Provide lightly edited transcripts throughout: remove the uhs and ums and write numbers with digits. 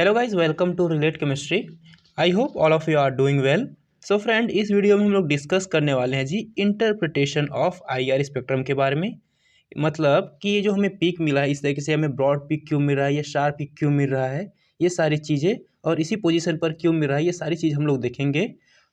Hello guys, welcome to relate chemistry. I hope all of you are doing well. So friend, इस video में हम लोग discuss करने वाले हैं जी इंटरप्रिटेशन ऑफ आईआर स्पेक्ट्रम के बारे में। मतलब कि ये जो हमें पीक मिला है, इस तरीके से हमें ब्रॉड पीक क्यों मिल रहा है, ये शार्प पीक क्यों मिल रहा है, ये सारी चीज़ें, और इसी पोजीशन पर क्यों मिल रहा है, ये सारी चीज़ हम लोग देखेंगे।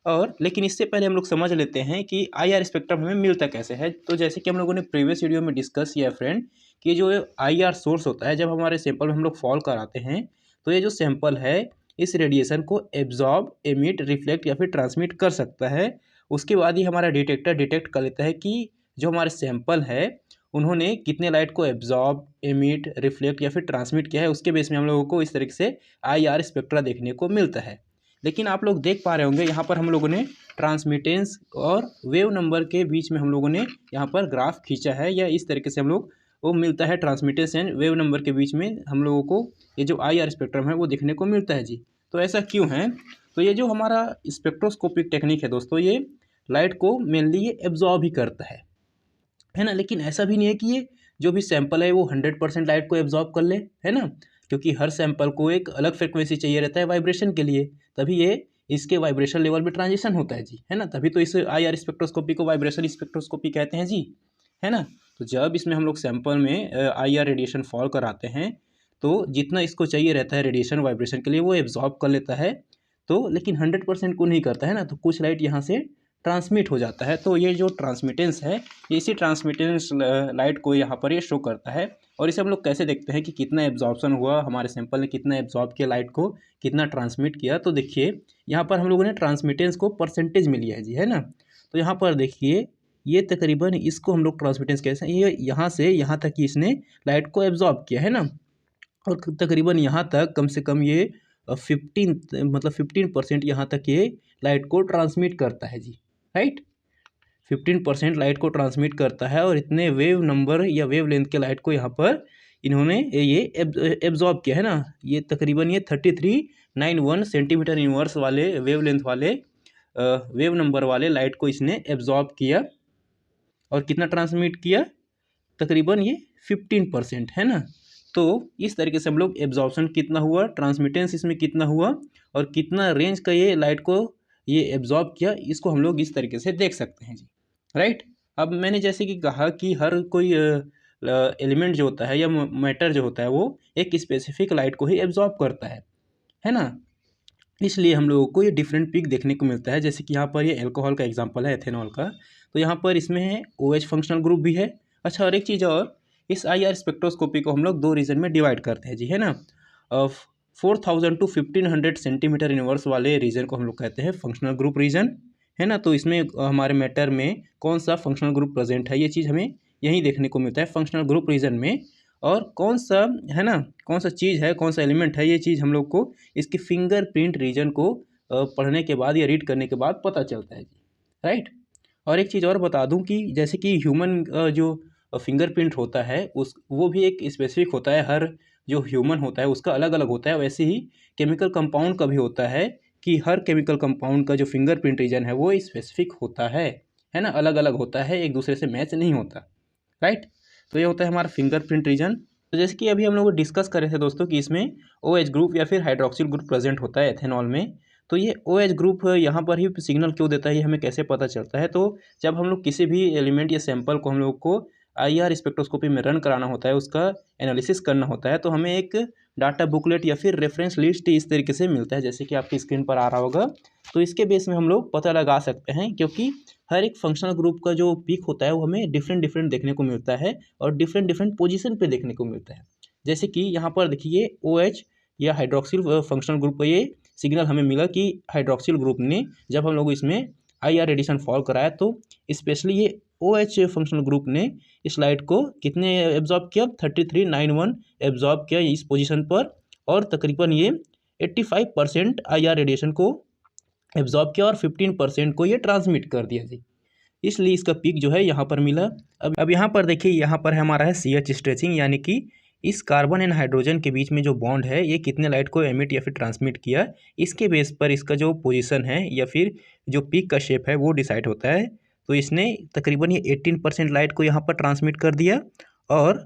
और लेकिन इससे पहले हम लोग समझ लेते हैं कि आईआर स्पेक्ट्रम हमें मिलता कैसे है। तो जैसे कि हम लोगों ने प्रीवियस वीडियो में डिस्कस किया फ्रेंड, कि जो आईआर सोर्स होता है, जब हमारे सैंपल में हम लोग फॉल कराते हैं तो ये जो सैंपल है इस रेडिएशन को एब्जॉर्ब, एमिट, रिफ्लेक्ट या फिर ट्रांसमिट कर सकता है। उसके बाद ही हमारा डिटेक्टर डिटेक्ट कर लेता है कि जो हमारे सैंपल है उन्होंने कितने लाइट को एब्जॉर्ब, एमिट, रिफ्लेक्ट या फिर ट्रांसमिट किया है। उसके बेस में हम लोगों को इस तरीके से आईआर स्पेक्ट्रा देखने को मिलता है। लेकिन आप लोग देख पा रहे होंगे यहाँ पर हम लोगों ने ट्रांसमिटेंस और वेव नंबर के बीच में हम लोगों ने यहाँ पर ग्राफ खींचा है, या इस तरीके से हम लोग वो मिलता है ट्रांसमिटेंस एंड वेव नंबर के बीच में हम लोगों को ये जो आईआर स्पेक्ट्रम है वो देखने को मिलता है जी। तो ऐसा क्यों है? तो ये जो हमारा स्पेक्ट्रोस्कोपिक टेक्निक है दोस्तों, ये लाइट को मेनली ये एब्जॉर्ब ही करता है ना। लेकिन ऐसा भी नहीं है कि ये जो भी सैंपल है वो 100% लाइट को एब्जॉर्ब कर ले, है ना, क्योंकि हर सैंपल को एक अलग फ्रिक्वेंसी चाहिए रहता है वाइब्रेशन के लिए, तभी ये इसके वाइब्रेशन लेवल में ट्रांजिशन होता है जी, है ना। तभी तो इस आईआर स्पेक्ट्रोस्कोपी को वाइब्रेशन स्पेक्ट्रोस्कोपी कहते हैं जी, है ना। तो जब इसमें हम लोग सैंपल में आईआर रेडिएशन फॉल कराते हैं तो जितना इसको चाहिए रहता है रेडिएशन वाइब्रेशन के लिए वो एब्जॉर्ब कर लेता है। तो लेकिन 100% को नहीं करता है ना, तो कुछ लाइट यहाँ से ट्रांसमिट हो जाता है। तो ये जो ट्रांसमिटेंस है, ये इसी ट्रांसमिटेंस लाइट को यहाँ पर ये शो करता है। और इसे हम लोग कैसे देखते हैं कि कितना एब्जॉर्प्शन हुआ, हमारे सैंपल ने कितना एब्जॉर्ब किया लाइट को, कितना ट्रांसमिट किया। तो देखिए यहाँ पर हम लोगों ने ट्रांसमिटेंस को परसेंटेज में लिया है जी, है ना। तो यहाँ पर देखिए ये तकरीबन इसको हम लोग ट्रांसमिटेंस कैसे, ये यहाँ से यहाँ तक कि इसने लाइट को एब्जॉर्ब किया है ना, और तकरीबन यहाँ तक कम से कम ये 15% यहाँ तक ये लाइट को ट्रांसमिट करता है जी, राइट। 15% लाइट को ट्रांसमिट करता है, और इतने वेव नंबर या वेव लेंथ के लाइट को यहाँ पर इन्होंने ये एब्जॉर्ब किया है ना। ये तकरीबन ये 3391 सेंटीमीटर इनवर्स वाले वेव लेंथ वाले वेव नंबर वाले लाइट को इसने एब्जॉर्ब किया, और कितना ट्रांसमिट किया, तकरीबन ये 15%, है ना। तो इस तरीके से हम लोग एब्जॉर्प्शन कितना हुआ, ट्रांसमिटेंस इसमें कितना हुआ, और कितना रेंज का ये लाइट को ये एब्जॉर्ब किया, इसको हम लोग इस तरीके से देख सकते हैं जी, राइट। अब मैंने जैसे कि कहा कि हर कोई एलिमेंट जो होता है या मैटर जो होता है वो एक स्पेसिफिक लाइट को ही एब्जॉर्ब करता है ना। इसलिए हम लोगों को ये डिफरेंट पीक देखने को मिलता है। जैसे कि यहाँ पर ये अल्कोहल का एग्जांपल है, एथेनॉल का, तो यहाँ पर इसमें है OH फंक्शनल ग्रुप भी है। अच्छा, और एक चीज़ और, इस आईआर स्पेक्ट्रोस्कोपी को हम लोग दो रीजन में डिवाइड करते हैं जी, है ना। 4000 to 1500 सेंटीमीटर इनवर्स वाले रीजन को हम लोग कहते हैं फंक्शनल ग्रुप रीजन, है ना। तो इसमें हमारे मैटर में कौन सा फंक्शनल ग्रुप प्रेजेंट है, ये चीज़ हमें यहीं देखने को मिलता है फंक्शनल ग्रुप रीजन में। और कौन सा, है ना, कौन सा चीज़ है, कौन सा एलिमेंट है, ये चीज़ हम लोग को इसकी फिंगरप्रिंट रीजन को पढ़ने के बाद या रीड करने के बाद पता चलता है जी, राइट। और एक चीज़ और बता दूं कि जैसे कि ह्यूमन जो फिंगरप्रिंट होता है उस वो भी एक स्पेसिफिक होता है, हर जो ह्यूमन होता है उसका अलग अलग होता है। वैसे ही केमिकल कंपाउंड का भी होता है कि हर केमिकल कंपाउंड का जो फिंगरप्रिंट रीजन है वो स्पेसिफिक होता है ना, अलग अलग होता है, एक दूसरे से मैच नहीं होता, राइट। तो ये होता है हमारा फिंगरप्रिंट रीजन। तो जैसे कि अभी हम लोग डिस्कस कर रहे थे दोस्तों कि इसमें OH ग्रुप या फिर हाइड्रोक्सिल ग्रुप प्रेजेंट होता है एथेनॉल में। तो ये OH ग्रुप यहाँ पर ही सिग्नल क्यों देता है, ये हमें कैसे पता चलता है? तो जब हम लोग किसी भी एलिमेंट या सैंपल को हम लोग को आईआर स्पेक्ट्रोस्कोपी में रन कराना होता है, उसका एनालिसिस करना होता है, तो हमें एक डाटा बुकलेट या फिर रेफरेंस लिस्ट इस तरीके से मिलता है, जैसे कि आपकी स्क्रीन पर आ रहा होगा। तो इसके बेस में हम लोग पता लगा सकते हैं, क्योंकि हर एक फंक्शनल ग्रुप का जो पीक होता है वो हमें डिफरेंट डिफरेंट देखने को मिलता है, और डिफरेंट डिफरेंट पोजीशन पे देखने को मिलता है। जैसे कि यहाँ पर देखिए OH या हाइड्रोक्सिल फंक्शनल ग्रुप का ये सिग्नल हमें मिला कि हाइड्रोक्सिल ग्रुप ने जब हम लोग इसमें आईआर रेडिएशन फॉल कराया तो स्पेशली ये OH फंक्शनल ग्रुप ने इस लाइट को कितने एब्जॉर्ब किया, 3391 एब्जॉर्ब किया इस पोजीशन पर, और तकरीबन ये 85% आईआर रेडिएशन को एब्जॉर्ब किया, और 15% को ये ट्रांसमिट कर दिया जी। इसलिए इसका पीक जो है यहाँ पर मिला। अब यहाँ पर देखिए, यहाँ पर हमारा है CH स्ट्रेचिंग, यानी कि इस कार्बन एंड हाइड्रोजन के बीच में जो बॉन्ड है ये कितने लाइट को एमिट या फिर ट्रांसमिट किया, इसके बेस पर इसका जो पोजीशन है या फिर जो पीक का शेप है वो डिसाइड होता है। तो इसने तकरीबन ये 18% लाइट को यहाँ पर ट्रांसमिट कर दिया, और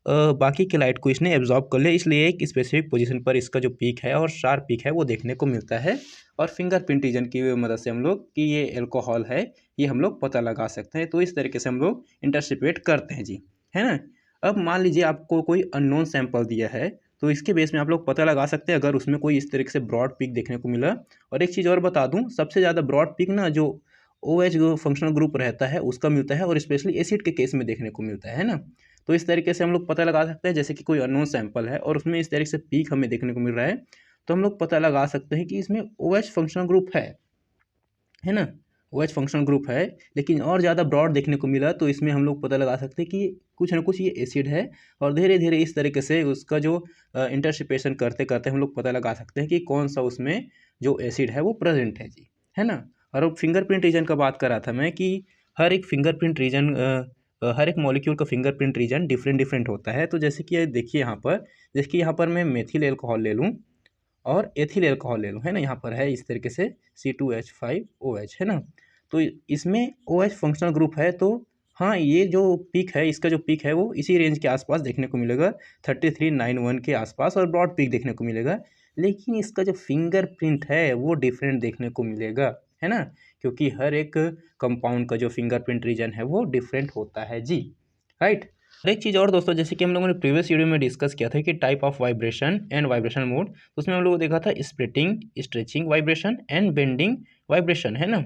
बाकी की लाइट को इसने एब्जॉर्ब कर लिया, इसलिए एक स्पेसिफिक पोजीशन पर इसका जो पीक है और शार्प पीक है वो देखने को मिलता है। और फिंगरप्रिंट रीजन की मदद से हम लोग कि ये एल्कोहल है ये हम लोग पता लगा सकते हैं। तो इस तरीके से हम लोग इंटरसिपेट करते हैं जी, है ना। अब मान लीजिए आपको कोई अननोन सैंपल दिया है, तो इसके बेस में आप लोग पता लगा सकते हैं अगर उसमें कोई इस तरीके से ब्रॉड पीक देखने को मिला। और एक चीज़ और बता दूं, सबसे ज़्यादा ब्रॉड पीक ना जो OH जो फंक्शनल ग्रुप रहता है उसका मिलता है, और स्पेशली एसिड के केस में देखने को मिलता है ना। तो इस तरीके से हम लोग पता लगा सकते हैं, जैसे कि कोई अननोन सैंपल है और उसमें इस तरीके से पीक हमें देखने को मिल रहा है, तो हम लोग पता लगा सकते हैं कि इसमें OH फंक्शनल ग्रुप है ना। OH फंक्शनल ग्रुप है, लेकिन और ज़्यादा ब्रॉड देखने को मिला तो इसमें हम लोग पता लगा सकते हैं कि कुछ ना कुछ ये एसिड है। और धीरे धीरे इस तरीके से उसका जो इंटरसिपेशन करते करते हम लोग पता लगा सकते हैं कि कौन सा उसमें जो एसिड है वो प्रेजेंट है जी, है ना। और अब फिंगरप्रिंट रीजन का बात कर रहा था मैं कि हर एक फिंगरप्रिंट रीजन हर एक मॉलिक्यूल का फिंगरप्रिंट रीजन डिफरेंट डिफरेंट होता है। तो जैसे कि देखिए यहाँ पर, जैसे कि यहाँ पर मैं मेथिल एल्कोहल ले लूँ और एथिल एल्कोहल ले लूँ, है ना। यहाँ पर है इस तरीके से C2H5OH, है ना। तो इसमें OH फंक्शनल ग्रुप है। तो हाँ, ये जो पीक है, इसका जो पीक है वो इसी रेंज के आसपास देखने को मिलेगा, 3391 के आसपास, और ब्रॉड पीक देखने को मिलेगा। लेकिन इसका जो फिंगरप्रिंट है वो डिफरेंट देखने को मिलेगा, है ना, क्योंकि हर एक कंपाउंड का जो फिंगरप्रिंट रीजन है वो डिफरेंट होता है जी, राइट। और एक चीज़ और दोस्तों, जैसे कि हम लोगों ने प्रीवियस वीडियो में डिस्कस किया था कि type of vibration and vibration mode, तो उसमें हम लोगों ने देखा था splitting, stretching vibration and bending vibration, है ना।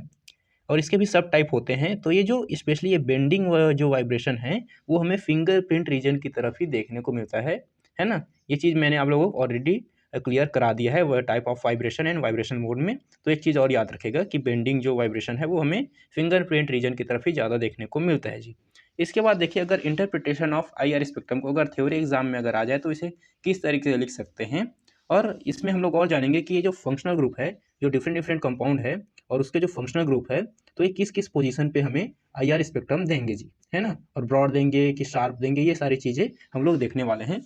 और इसके भी सब टाइप होते हैं। तो ये जो स्पेशली ये बेंडिंग जो वाइब्रेशन है वो हमें फिंगरप्रिंट रीजन की तरफ ही देखने को मिलता है ना। ये चीज़ मैंने आप लोगों को ऑलरेडी क्लियर करा दिया है वह type of vibration and vibration mode में। तो एक चीज़ और याद रखेगा कि बेंडिंग जो वाइब्रेशन है वो हमें फिंगरप्रिंट रीजन की तरफ ही ज़्यादा देखने को मिलता है जी। इसके बाद देखिए, अगर इंटरप्रिटेशन ऑफ IR स्पेक्ट्रम को अगर थ्योरी एग्जाम में अगर आ जाए तो इसे किस तरीके से लिख सकते हैं। और इसमें हम लोग और जानेंगे कि ये जो फंक्शनल ग्रुप है, जो डिफरेंट डिफरेंट कंपाउंड है और उसके जो फंक्शनल ग्रुप है, तो ये किस किस पोजीशन पे हमें IR स्पेक्ट्रम देंगे जी, है ना। और ब्रॉड देंगे कि शार्प देंगे, ये सारी चीज़ें हम लोग देखने वाले हैं।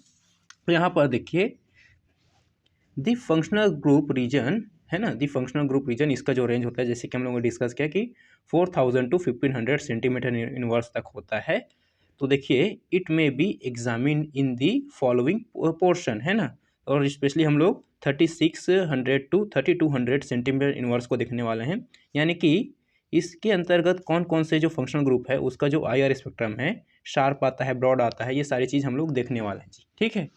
तो यहाँ पर देखिए दी फंक्शनल ग्रुप रीजन, है ना, दी फंक्शनल ग्रुप रीजन, इसका जो रेंज होता है जैसे कि हम लोगों ने डिस्कस किया कि 4000 to 1500 सेंटीमीटर इनवर्स तक होता है। तो देखिए इट में B examine in the following portion, है ना। और स्पेशली हम लोग 3600 to 3200 सेंटीमीटर इनवर्स को देखने वाले हैं, यानी कि इसके अंतर्गत कौन कौन से जो फंक्शनल ग्रुप है उसका जो IR स्पेक्ट्रम है, शार्प आता है, ब्रॉड आता है, ये सारी चीज़ हम लोग देखने वाले हैं जी, ठीक है।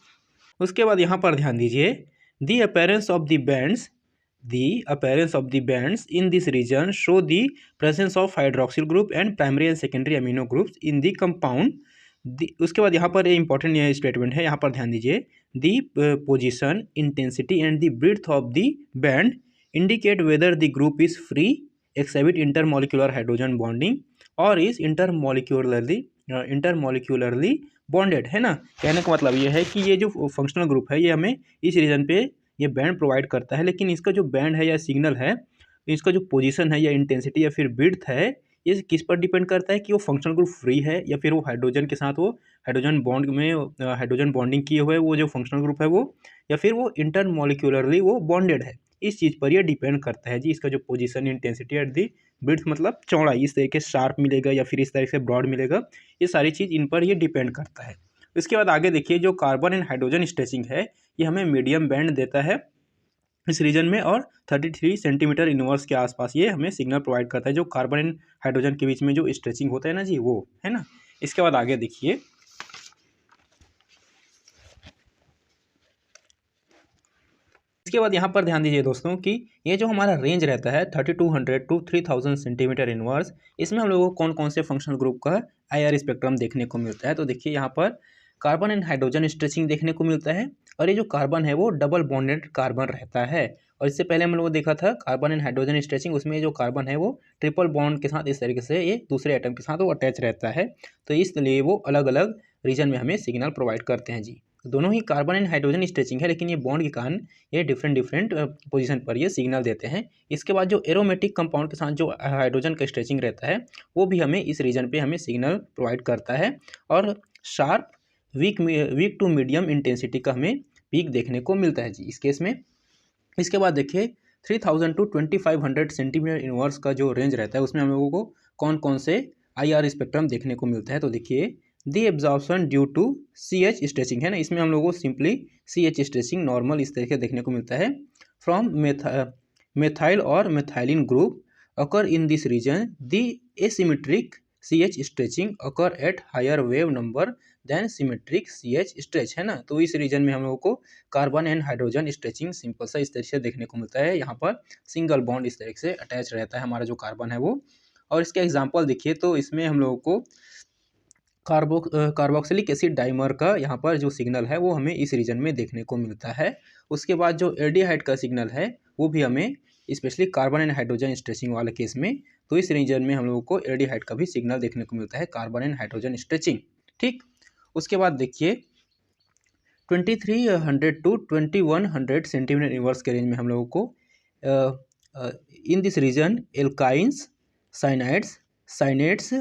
उसके बाद यहाँ पर ध्यान दीजिए, the appearance of the bands, the appearance of the bands in this region show the presence of hydroxyl group and primary and secondary amino groups in the compound। उसके बाद यहाँ पर ये इंपॉर्टेंट ये स्टेटमेंट है, यहाँ पर ध्यान दीजिए, the position, intensity and the breadth of the band indicate whether the group is free, exhibit intermolecular hydrogen bonding और इज इंटरमोलिकुलरली बॉन्डेड, है ना। कहने का मतलब ये है कि ये जो फंक्शनल ग्रुप है ये हमें इस रीजन पे ये बैंड प्रोवाइड करता है, लेकिन इसका जो बैंड है या सिग्नल है, इसका जो पोजीशन है या इंटेंसिटी या फिर विड्थ है, ये किस पर डिपेंड करता है कि वो फंक्शनल ग्रुप फ्री है या फिर वो हाइड्रोजन के साथ वो हाइड्रोजन बॉन्ड में हाइड्रोजन बॉन्डिंग किए हुए वो जो फंक्शनल ग्रुप है वो, या फिर वो इंटरमोलिकुलरली वो बॉन्डेड है। इस चीज़ पर ये डिपेंड करता है जी, इसका जो position, intensity at the width मतलब चौड़ाई, इस तरीके से शार्प मिलेगा या फिर इस तरीके से ब्रॉड मिलेगा, ये सारी चीज़ इन पर ये डिपेंड करता है। इसके बाद आगे देखिए, जो कार्बन एंड हाइड्रोजन स्ट्रेचिंग है ये हमें मीडियम बैंड देता है इस रीजन में, और 33 सेंटीमीटर इनवर्स के आसपास ये हमें सिग्नल प्रोवाइड करता है, जो कार्बन एंड हाइड्रोजन के बीच में जो स्ट्रेचिंग होता है ना जी, वो, है ना। इसके बाद आगे देखिए, इसके बाद यहाँ पर ध्यान दीजिए दोस्तों कि ये जो हमारा रेंज रहता है 3200 to 3000 सेंटीमीटर इनवर्स, इसमें हम लोगों को कौन कौन से फंक्शनल ग्रुप का IR स्पेक्ट्रम देखने को मिलता है। तो देखिए यहाँ पर कार्बन एंड हाइड्रोजन स्ट्रेचिंग देखने को मिलता है, और ये जो कार्बन है वो डबल बॉन्डेड कार्बन रहता है। और इससे पहले हम लोगों ने देखा था कार्बन एंड हाइड्रोजन स्ट्रेचिंग, उसमें जो कार्बन है वो ट्रिपल बॉन्ड के साथ इस तरीके से ये दूसरे एटम के साथ वो अटैच रहता है, तो इसलिए वो अलग अलग रीजन में हमें सिग्नल प्रोवाइड करते हैं जी। दोनों ही कार्बन एंड हाइड्रोजन स्ट्रेचिंग है, लेकिन ये बॉन्ड के कारण ये डिफरेंट डिफरेंट पोजीशन पर ये सिग्नल देते हैं। इसके बाद जो एरोमेटिक कंपाउंड के साथ जो हाइड्रोजन का स्ट्रेचिंग रहता है वो भी हमें इस रीजन पे हमें सिग्नल प्रोवाइड करता है, और sharp weak to medium intensity का हमें पीक देखने को मिलता है जी इस केस में। इसके बाद देखिए 3000 to 2500 सेंटीमीटर इनवर्स का जो रेंज रहता है उसमें हम लोगों को कौन कौन से IR स्पेक्ट्रम देखने को मिलता है। तो देखिए the absorption due to C H stretching, है ना, इसमें हम लोगों को simply C H stretching normal इस तरीके देखने को मिलता है। फ्रॉम मेथाइल और methylene group occur in this region the asymmetric C H stretching occur at higher wave number than symmetric C H stretch, है ना। तो इस रीजन में हम लोगों को carbon and hydrogen stretching simple सा इस तरीके से देखने को मिलता है। यहाँ पर सिंगल बॉन्ड इस तरीके से अटैच रहता है हमारा जो कार्बन है वो। और इसके एग्जाम्पल देखिए तो इसमें हम लोगों को कार्बोक्सिलिक एसिड डाइमर का यहाँ पर जो सिग्नल है वो हमें इस रीजन में देखने को मिलता है। उसके बाद जो एल्डिहाइड का सिग्नल है वो भी हमें specially carbon and hydrogen stretching वाले केस में, तो इस रीजन में हम लोगों को एल्डिहाइड का भी सिग्नल देखने को मिलता है, कार्बन एंड हाइड्रोजन स्ट्रेचिंग। ठीक, उसके बाद देखिए 2300 टू 2100 सेंटीमीटर इनवर्स के रेंज में हम लोगों को in this region alkynes, cyanides, cyanates,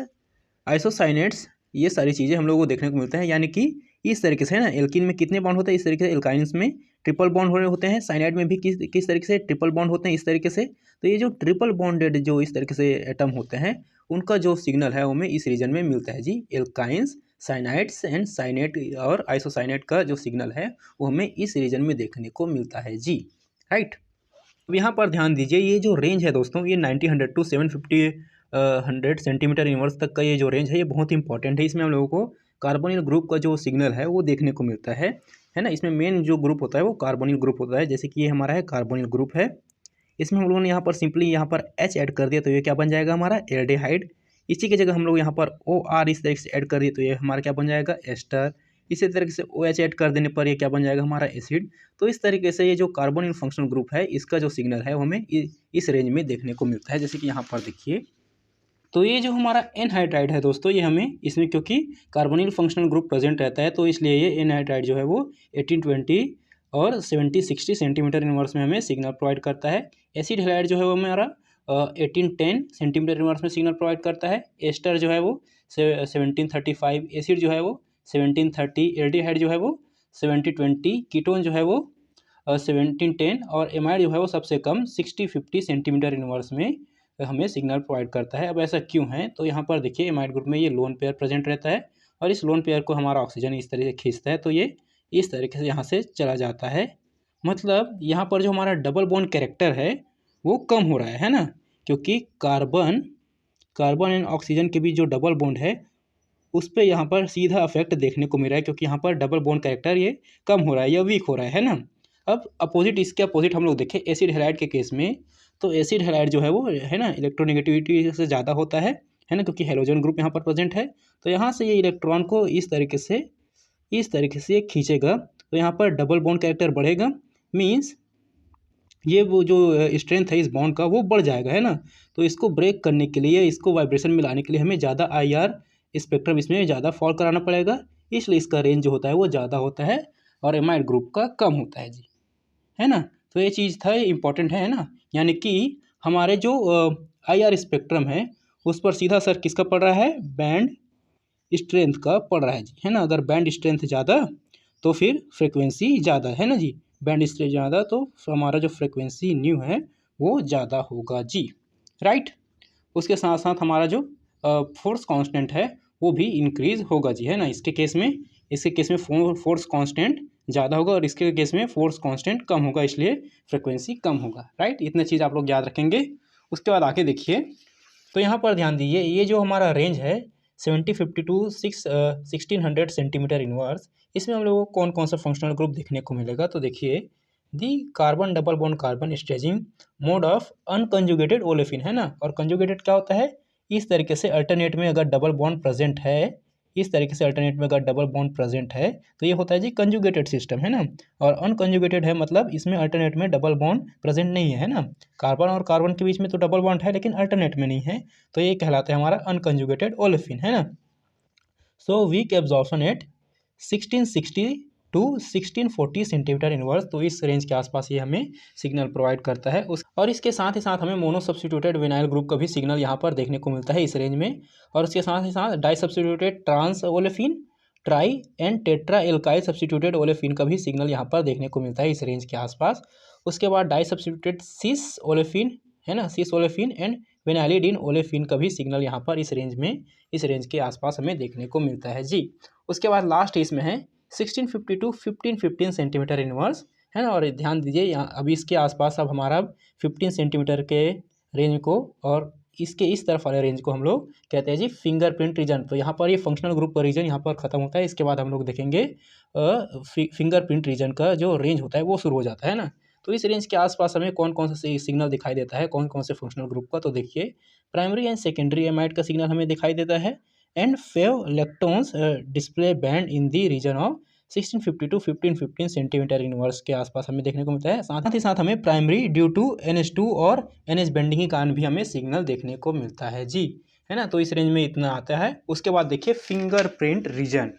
isocyanates, ये सारी चीज़ें हम लोगों को देखने को मिलता है। यानी कि इस तरीके से, है ना, एल्किन में कितने बॉन्ड होते हैं, इस तरीके से एल्काइंस में ट्रिपल बॉन्ड हो रहे होते हैं, साइनाइड में भी किस तरीके से ट्रिपल बॉन्ड होते हैं, इस तरीके से। तो ये जो ट्रिपल बॉन्डेड जो इस तरीके से एटम होते हैं उनका जो सिग्नल है वो हमें इस रीजन में मिलता है जी। एल्काइंस, साइनाइड्स एंड साइनेट और आइसोसाइनेट का जो सिग्नल है वो हमें इस रीजन में देखने को मिलता है जी। राइट, अब यहाँ पर ध्यान दीजिए, ये जो रेंज है दोस्तों, ये 90 टू 750 सेंटीमीटर इनवर्स तक का ये जो रेंज है ये बहुत इंपॉर्टेंट है। इसमें हम लोगों को कार्बोनिल ग्रुप का जो सिग्नल है वो देखने को मिलता है ना। इसमें मेन जो ग्रुप होता है वो कार्बोनिल ग्रुप होता है। जैसे कि ये हमारा है कार्बोनिल ग्रुप है, इसमें हम लोगों ने यहाँ पर सिंपली यहाँ पर H ऐड कर दिया तो ये क्या बन जाएगा हमारा एल्डिहाइड। इसी की जगह हम लोग यहाँ पर OR इस तरीके से ऐड कर दिए तो ये हमारा क्या बन जाएगा एस्टर। इसी तरीके से OH ऐड कर देने पर ये क्या बन जाएगा हमारा एसिड। तो इस तरीके से ये जो कार्बोनिल फंक्शनल ग्रुप है इसका जो सिग्नल है वो हमें इस रेंज में देखने को मिलता है। जैसे कि यहाँ पर देखिए, तो ये जो हमारा एनहाइड्राइड है दोस्तों, ये हमें इसमें क्योंकि कार्बोनिल फंक्शनल ग्रुप प्रेजेंट रहता है तो इसलिए ये एनहाइड्राइड जो है वो 1820 और 70-60 सेंटीमीटर इनवर्स में हमें सिग्नल प्रोवाइड करता है। एसिड हैलाइड जो है वो हमारा 1810 सेंटीमीटर इनवर्स में सिग्नल प्रोवाइड करता है। एस्टर जो है वो 1735, एसिड जो है वो 1730, एल्डिहाइड जो है वो 1720, कीटोन जो है वो 1710 और एमाइड जो है वो सबसे कम 60-50 सेंटीमीटर इनवर्स में हमें सिग्नल प्रोवाइड करता है। अब ऐसा क्यों है, तो यहाँ पर देखिए एमाइड ग्रुप में ये लोन पेयर प्रेजेंट रहता है और इस लोन पेयर को हमारा ऑक्सीजन इस तरीके से खींचता है तो ये इस तरीके से यहाँ से चला जाता है। मतलब यहाँ पर जो हमारा डबल बॉन्ड कैरेक्टर है वो कम हो रहा है ना, क्योंकि कार्बन एंड ऑक्सीजन के बीच जो डबल बॉन्ड है उस पर यहाँ पर सीधा इफेक्ट देखने को मिल रहा है, क्योंकि यहाँ पर डबल बॉन्ड कैरेक्टर ये कम हो रहा है या वीक हो रहा है ना। अब अपोजिट, इसके अपोजिट हम लोग देखें एसिड हैलाइड के केस में, तो एसिड हैलाइड जो है वो है ना इलेक्ट्रोनेगेटिविटी से ज़्यादा होता है ना, क्योंकि हेलोजन ग्रुप यहाँ पर प्रेजेंट है। तो यहाँ से ये इलेक्ट्रॉन को इस तरीके से ये खींचेगा तो यहाँ पर डबल बॉन्ड कैरेक्टर बढ़ेगा, मीन्स ये वो जो स्ट्रेंथ है इस बॉन्ड का वो बढ़ जाएगा, है ना। तो इसको ब्रेक करने के लिए, इसको वाइब्रेशन में लाने के लिए हमें ज़्यादा IR स्पेक्ट्रम इसमें ज़्यादा फॉल कराना पड़ेगा, इसलिए इसका रेंज जो होता है वो ज़्यादा होता है और एमाइड ग्रुप का कम होता है जी, है ना। तो ये चीज़ था, इंपॉर्टेंट है ना। यानी कि हमारे जो IR स्पेक्ट्रम है उस पर सीधा असर किसका पड़ रहा है, बैंड स्ट्रेंथ का पड़ रहा है जी, है ना। अगर बैंड स्ट्रेंथ ज़्यादा तो फिर फ्रिक्वेंसी ज़्यादा, है ना जी। बैंड स्ट्रेंथ ज़्यादा तो हमारा जो फ्रिक्वेंसी न्यू है वो ज़्यादा होगा जी। राइट, उसके साथ साथ हमारा जो फोर्स कांस्टेंट है वो भी इंक्रीज होगा जी, है ना। इसके केस में फोर्स कांस्टेंट ज़्यादा होगा और इसके केस में फोर्स कांस्टेंट कम होगा, इसलिए फ्रिक्वेंसी कम होगा। राइट, इतने चीज़ आप लोग याद रखेंगे। उसके बाद आके देखिए, तो यहाँ पर ध्यान दीजिए, ये जो हमारा रेंज है 750 टू 1600 सेंटीमीटर इनवर्स, इसमें हम लोगों को कौन कौन सा फंक्शनल ग्रुप देखने को मिलेगा। तो देखिए, दी carbon double bond carbon stretching mode of unconjugated olefin, है ना। और कंजुगेटेड क्या होता है, इस तरीके से अल्टरनेट में अगर डबल बॉन्ड प्रेजेंट है, इस तरीके से अल्टरनेट में अगर डबल बॉन्ड प्रेजेंट है तो ये होता है जी कंजुगेटेड सिस्टम, है ना। और अनकंजुगेटेड है मतलब इसमें अल्टरनेट में डबल बॉन्ड प्रेजेंट नहीं है ना। कार्बन और कार्बन के बीच में तो डबल बॉन्ड है लेकिन अल्टरनेट में नहीं है, तो ये कहलाता है हमारा अनकंजुगेटेड ओलेफिन, है ना। So weak absorption at 1660 to 1640 centimetre inverse, तो इस रेंज के आसपास ये हमें सिग्नल प्रोवाइड करता है। और इसके साथ ही साथ हमें मोनो सब्स्टिट्यूटेड विनाइल ग्रुप का भी सिग्नल यहाँ पर देखने को मिलता है इस रेंज में। और उसके साथ ही साथ di substituted trans olefin, tri and tetra alkyl substituted olefin का भी सिग्नल यहाँ पर देखने को मिलता है इस रेंज के आसपास। उसके बाद डाई सब्स्टिट्यूटेड सिस ओलेफिन, है ना, सिस ओलेफिन एंड वेनाइलिडिन ओलेफिन का भी सिग्नल यहाँ पर इस रेंज के आसपास हमें देखने को मिलता है जी। उसके बाद लास्ट इसमें है 1650 to 1515 सेंटीमीटर इनवर्स, है ना। और ध्यान दीजिए यहाँ अभी इसके आसपास अब हमारा 15 सेंटीमीटर के रेंज को और इसके इस तरफ वाले रेंज को हम लोग कहते हैं जी फिंगरप्रिंट रीजन। तो यहाँ पर ये फंक्शनल ग्रुप का रीजन यहाँ पर खत्म होता है। इसके बाद हम लोग देखेंगे फिंगरप्रिंट रीजन का जो रेंज होता है वो शुरू हो जाता है ना। तो इस रेंज के आसपास हमें कौन कौन सा सिग्नल दिखाई देता है, कौन कौन से फंक्शनल ग्रुप का। तो देखिए प्राइमरी एंड सेकेंडरी एमाइड का सिग्नल हमें दिखाई देता है and few electrons display band in the region of 1650 to 1515 centimetre inverse के आसपास हमें देखने को मिलता है। साथ ही साथ हमें प्राइमरी ड्यू टू NH2 और NH बेंडिंग के कारण भी हमें सिग्नल देखने को मिलता है जी, है ना। तो इस रेंज में इतना आता है। उसके बाद देखिए फिंगरप्रिंट रीजन।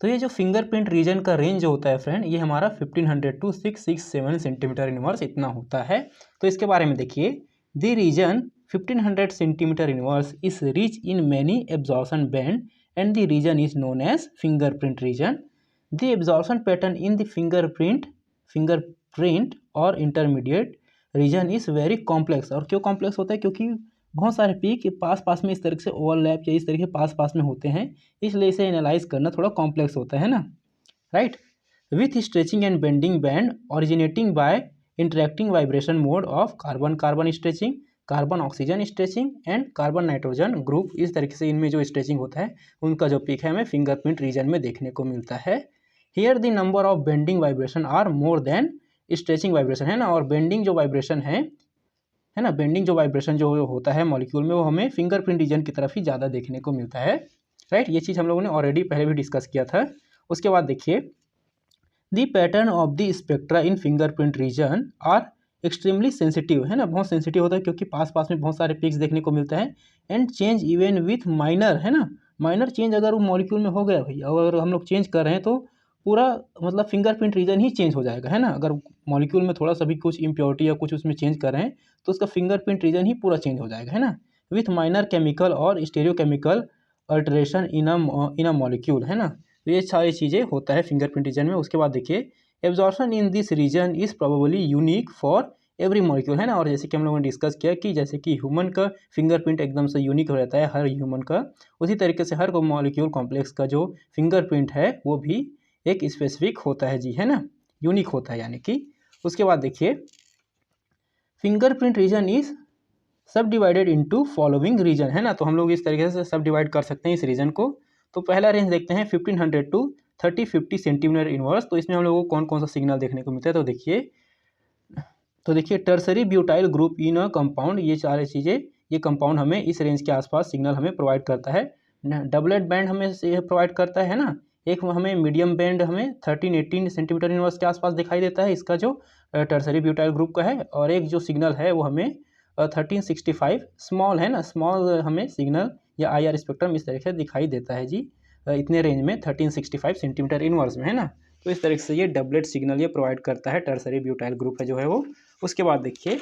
तो ये जो फिंगरप्रिंट रीजन का रेंज जो होता है फ्रेंड, ये हमारा 1500 to 667 सेंटीमीटर इनवर्स इतना होता है। तो इसके बारे में देखिए the region 1500 centimetre inverse is rich in many absorption band and the region is known as fingerprint region. The absorption pattern in the fingerprint or intermediate region is very complex। और क्यों कॉम्प्लेक्स होता है? क्योंकि बहुत सारे peak पास पास में इस तरह से ओवरलैप या इस तरीके पास पास में होते हैं, इसलिए इसे एनालाइज करना थोड़ा कॉम्प्लेक्स होता है ना, right. With stretching and bending band originating by interacting vibration mode of carbon carbon stretching, carbon oxygen stretching and carbon nitrogen group. इस तरीके से इनमें जो स्ट्रेचिंग होता है उनका जो पीक है हमें फिंगरप्रिंट रीजन में देखने को मिलता है। Here the number of bending vibration are more than stretching vibration, है ना। और बेंडिंग जो वाइब्रेशन है ना, बेंडिंग जो वाइब्रेशन जो होता है मॉलिक्यूल में वो हमें फिंगरप्रिंट रीजन की तरफ ही ज़्यादा देखने को मिलता है, राइट। ये चीज़ हम लोगों ने ऑलरेडी पहले भी डिस्कस किया था। उसके बाद देखिए the pattern of the spectra in fingerprint region are extremely sensitive, है ना। बहुत सेंसिटिव होता है क्योंकि पास पास में बहुत सारे पिक्स देखने को मिलता है and change even with minor, है ना। माइनर चेंज अगर वो मॉलिक्यूल में हो गया भैया, अगर हम लोग चेंज कर रहे हैं तो पूरा मतलब फिंगरप्रिंट रीजन ही चेंज हो जाएगा, है ना। अगर मॉलिक्यूल में थोड़ा सा भी कुछ इम्प्योरिटी या कुछ उसमें चेंज कर रहे हैं तो उसका फिंगरप्रिंट रीजन ही पूरा चेंज हो जाएगा, है ना। विथ माइनर केमिकल और स्टेरियोकेमिकल अल्टरेशन इन अ मॉलिक्यूल, है ना। तो ये सारी चीज़ें होता है फिंगरप्रिंट रीजन में। उसके बाद देखिए absorption in this region is probably unique for every molecule, है ना। और जैसे कि हम लोगों ने डिस्कस किया कि जैसे कि ह्यूमन का फिंगरप्रिंट एकदम से यूनिक हो रहता है हर ह्यूमन का, उसी तरीके से हर मॉलिक्यूल कॉम्प्लेक्स का जो फिंगरप्रिंट है वो भी एक स्पेसिफिक होता है जी, है ना, यूनिक होता है यानी कि। उसके बाद देखिए फिंगरप्रिंट रीजन इज सब डिवाइडेड इंटू फॉलोइंग रीजन, है ना। तो हम लोग इस तरीके से सब डिवाइड कर सकते हैं इस रीजन को। तो पहला रेंज देखते हैं 1500 to 3050 सेंटीमीटर इनवर्स। तो इसमें हम लोगों को कौन कौन सा सिग्नल देखने को मिलता है? तो देखिए tertiary butyl group in a compound, ये सारी चीज़ें, ये कंपाउंड हमें इस रेंज के आसपास सिग्नल हमें प्रोवाइड करता है। डबलेट बैंड हमें प्रोवाइड करता है ना। एक हमें मीडियम बैंड हमें 1318 सेंटीमीटर इनवर्स के आसपास दिखाई देता है, इसका जो टर्सरी ब्यूटाइल ग्रुप का है। और एक जो सिग्नल है वो हमें 1365 स्मॉल, है ना, स्मॉल हमें सिग्नल या IR स्पेक्ट्रम इस तरीके से दिखाई देता है जी, इतने रेंज में 1365 सेंटीमीटर इनवर्स में, है ना। तो इस तरीके से ये डबलेट सिग्नल ये प्रोवाइड करता है, टर्सरी ब्यूटाइल ग्रुप है जो है वो। उसके बाद देखिए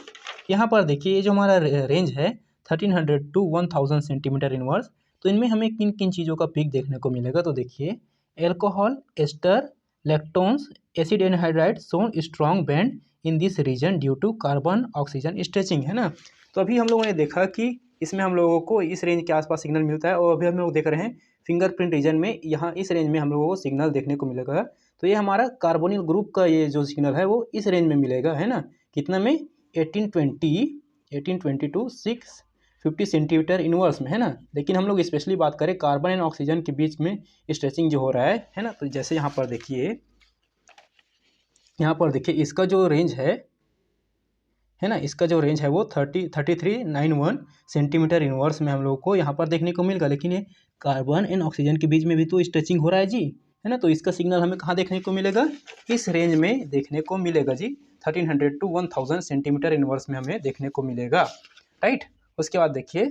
यहाँ पर देखिए ये जो हमारा रेंज है 1300 to 1000 सेंटीमीटर इनवर्स, तो इनमें हमें किन किन चीज़ों का पीक देखने को मिलेगा? तो देखिए alcohol, ester, lactones, acid anhydride shown strong band in this region due to carbon oxygen stretching, है ना। तो अभी हम लोगों ने देखा कि इसमें हम लोगों को इस रेंज के आसपास सिग्नल मिलता है, और अभी हम लोग देख रहे हैं फिंगरप्रिंट रीजन में यहाँ इस रेंज में हम लोगों को सिग्नल देखने को मिलेगा। तो ये हमारा कार्बोनिल ग्रुप का ये जो सिग्नल है वो इस रेंज में मिलेगा, है ना। कितना में? 1820 टू 650 सेंटीमीटर इनवर्स में, है ना। लेकिन हम लोग स्पेशली बात करें कार्बन एंड ऑक्सीजन के बीच में स्ट्रेचिंग जो हो रहा है ना। तो जैसे यहाँ पर देखिए, यहाँ पर देखिए इसका जो रेंज है ना, इसका जो रेंज है वो 3391 सेंटीमीटर इनवर्स में हम लोग को यहाँ पर देखने को मिलेगा। लेकिन ये कार्बन एंड ऑक्सीजन के बीच में भी तो स्ट्रेचिंग हो रहा है जी, है ना। तो इसका सिग्नल हमें कहाँ देखने को मिलेगा? इस रेंज में देखने को मिलेगा जी, 1300 to 1000 सेंटीमीटर इनवर्स में हमें देखने को मिलेगा, राइट। उसके बाद देखिए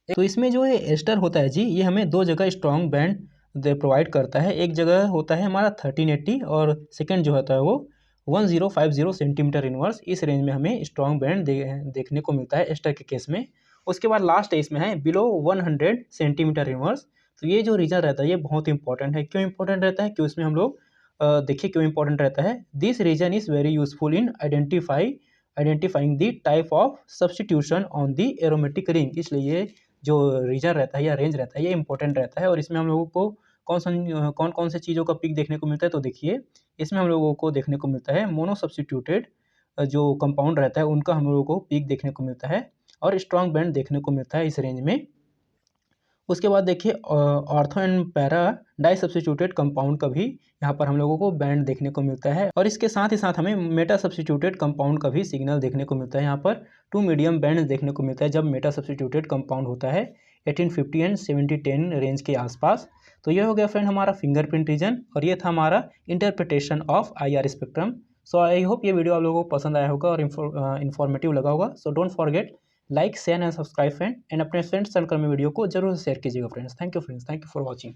तो इसमें जो है एस्टर होता है जी, ये हमें दो जगह स्ट्रॉन्ग बैंड प्रोवाइड करता है। एक जगह होता है हमारा 1380 और सेकेंड जो होता है वो 1050 सेंटीमीटर इनवर्स। इस रेंज में हमें स्ट्रॉन्ग बैंड देखने को मिलता है एस्टर के केस में। उसके बाद लास्ट इसमें है बिलो 100 सेंटीमीटर इनवर्स। तो ये जो रीजन रहता है ये बहुत इंपॉर्टेंट है। क्यों इंपॉर्टेंट रहता है? क्यों इसमें हम लोग देखिए क्यों इंपॉर्टेंट रहता है। This region is very useful in identify identifying the type of substitution on the aromatic ring. इसलिए ये जो रीजन रहता है या रेंज रहता है ये इंपॉर्टेंट रहता है। और इसमें हम लोगों को कौन कौन से चीज़ों का पिक देखने को मिलता है, तो देखिए इसमें हम लोगों को देखने को मिलता है मोनो सब्सटीट्यूटेड जो कंपाउंड रहता है उनका हम लोगों को पीक देखने को मिलता है और स्ट्रॉन्ग बैंड देखने को मिलता है इस रेंज में। उसके बाद देखिए ortho and para di substituted compound का भी यहाँ पर हम लोगों को बैंड देखने को मिलता है। और इसके साथ ही साथ हमें मेटा सब्स्टिट्यूटेड कंपाउंड का भी सिग्नल देखने को मिलता है। यहाँ पर 2 मीडियम बैंड देखने को मिलता है जब मेटा सब्स्टिट्यूटेड कंपाउंड होता है 1850 एंड 7010 रेंज के आसपास। तो ये हो गया फ्रेंड हमारा फिंगरप्रिंट रीजन और ये था हमारा interpretation of IR spectrum. So I hope ये वीडियो आप लोगों को पसंद आया होगा और इन्फॉर्मेटिव लगा होगा। So don't forget like share and subscribe friend and अपने फ्रेंड्स सर्कल में वीडियो को जरूर शेयर कीजिएगा friends. Thank you for watching.